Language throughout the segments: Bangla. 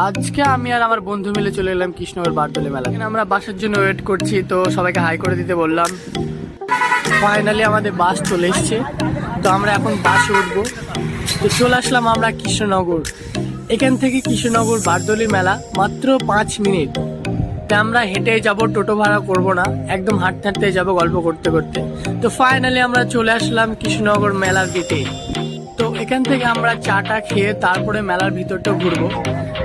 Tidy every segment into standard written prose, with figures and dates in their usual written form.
আজকে আমি আর আমার বন্ধু মিলে চলে এলাম কৃষ্ণনগর বারদোলি মেলা। আমরা বাসের জন্য ওয়েট করছি, তো সবাইকে হাই করে দিতে বললাম। ফাইনালি আমাদের বাস চলে এসছে, তো আমরা এখন বাসে উঠবো। তো চলে আসলাম আমরা কৃষ্ণনগর। এখান থেকে কৃষ্ণনগর বারদোলি মেলা মাত্র 5 মিনিট। তো আমরা হেঁটে যাব, টোটো ভাড়া করব না, একদম হাঁটতে হাঁটতে যাবো গল্প করতে করতে। তো ফাইনালি আমরা চলে আসলাম কৃষ্ণনগর মেলার গেটে। তো এখান থেকে আমরা চাটা খেয়ে তারপরে মেলার ভিতরটা ঘুরবো।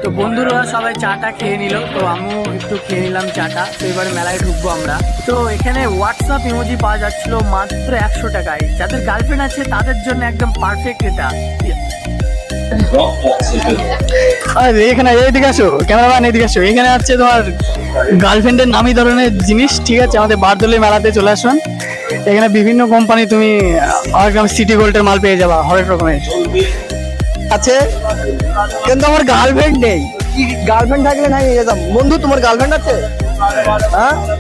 তো বন্ধুরা সবাই চাটা খেয়ে নিল, তো আমিও একটু খেয়ে নিলাম চাটা। তো এবার মেলায় ঢুকবো আমরা। তো এখানে হোয়াটসঅ্যাপ ইমোজি পাওয়া যাচ্ছিল মাত্র 100 টাকায়। যাদের গার্লফ্রেন্ড আছে তাদের জন্য একদম পারফেক্ট এটা। এখানে এইদিকে আসো, ক্যামেরাম্যান এইদিকে আসো। এখানে হচ্ছে তোমার গার্লফ্রেন্ডের নামি ধরনের জিনিস, ঠিক আছে? আমাদের বারদোলি মেলাতে চলে আসুন। এখানে বিভিন্ন কোম্পানি, তুমি একদম সিটি গোল্ডের মাল পেয়ে যাবা, হরেক রকমের আছে। কিন্তু আমার গার্লফ্রেন্ড নেই। গার্লফ্রেন্ড থাকলে নাই নিয়ে যেতাম। বন্ধু, তোমার গার্লফ্রেন্ড আছে?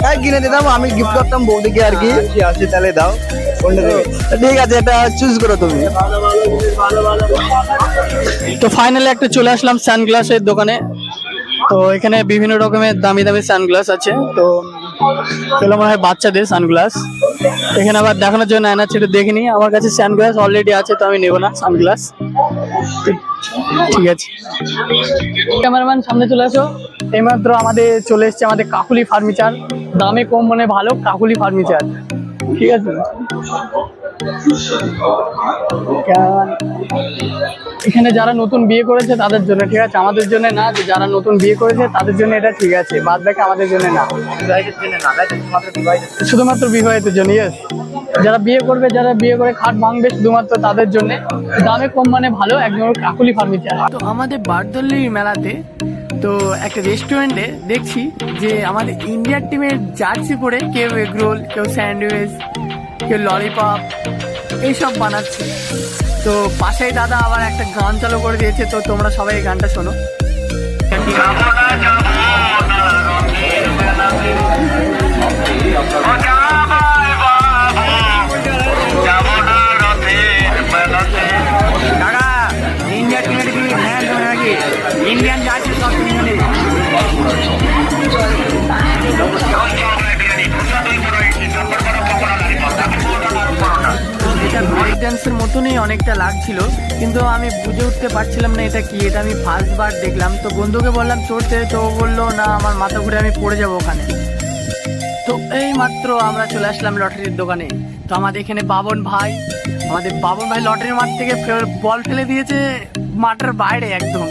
হ্যাঁ, কিনে দিতাম, আমি গিফট করতাম বৌদিকে আর কি। আছে তাহলে দাও, ঠিক আছে, এটা চুজ করো তুমি। তো ফাইনালি একটা চলে আসলাম সানগ্লাসের দোকানে। তো এখানে বিভিন্ন রকমের দামি দামি সানগ্লাস আছে। তো এগুলো মনে হয় বাচ্চাদের সানগ্লাস। এখানে আবার দেখানোর জন্য আয়না ছেড়ে দেখিনি। আমার কাছে সানগ্লাস অলরেডি আছে, তো আমি নেবো না সানগ্লাস। ঠিক আছে, ক্যামেরাম্যান সামনে চলে আসো। এইমাত্র আমাদের চলে এসছে আমাদের কাকুলি ফার্নিচার। দামে কম মানে ভালো, কাকুলি ফার্নিচার, ঠিক আছে? এখানে যারা নতুন বিয়ে করেছে তাদের জন্য, ঠিক আছে? আমাদের জন্য না। যে যারা নতুন বিয়ে করেছে তাদের জন্য এটা ঠিক আছে, বাদ বাকি আমাদের জন্য না, শুধুমাত্র বিবাহিতের জন্য। ইয়েস, যারা বিয়ে করবে, যারা বিয়ে করে খাট ভাঙবে, শুধুমাত্র তাদের জন্য। দামে কম মানে ভালো, একদম কাকুলি ফার্নিচার। তো আমাদের বারদোলি মেলাতে তো একটা রেস্টুরেন্টে দেখছি যে আমাদের ইন্ডিয়ার টিমের জার্সি পরে কেউ এগ রোল, কেউ স্যান্ডউইচ, কেউ ললিপপ এইসব বানাচ্ছে। তো পাশেই দাদা আবার একটা গান চালু করে দিয়েছে, তো তোমরা সবাই এই গানটা শোনো। ইন্ডিয়ান জার্সি সব ব্রেক ডান্সের মতনই অনেকটা লাগছিল, কিন্তু আমি বুঝে উঠতে পারছিলাম না এটা কি। এটা আমি ফার্স্ট বার দেখলাম। তো বন্ধুকে বললাম চড়তে, তো বললো না, আমার মাথা ঘুরে, আমি পড়ে যাবো ওখানে। তো এই মাত্র আমরা চলে আসলাম লটারির দোকানে। তো আমাদের এখানে বাবন ভাই লটারির মাঠ থেকে বল ফেলে দিয়েছে মাঠের বাইরে একদম।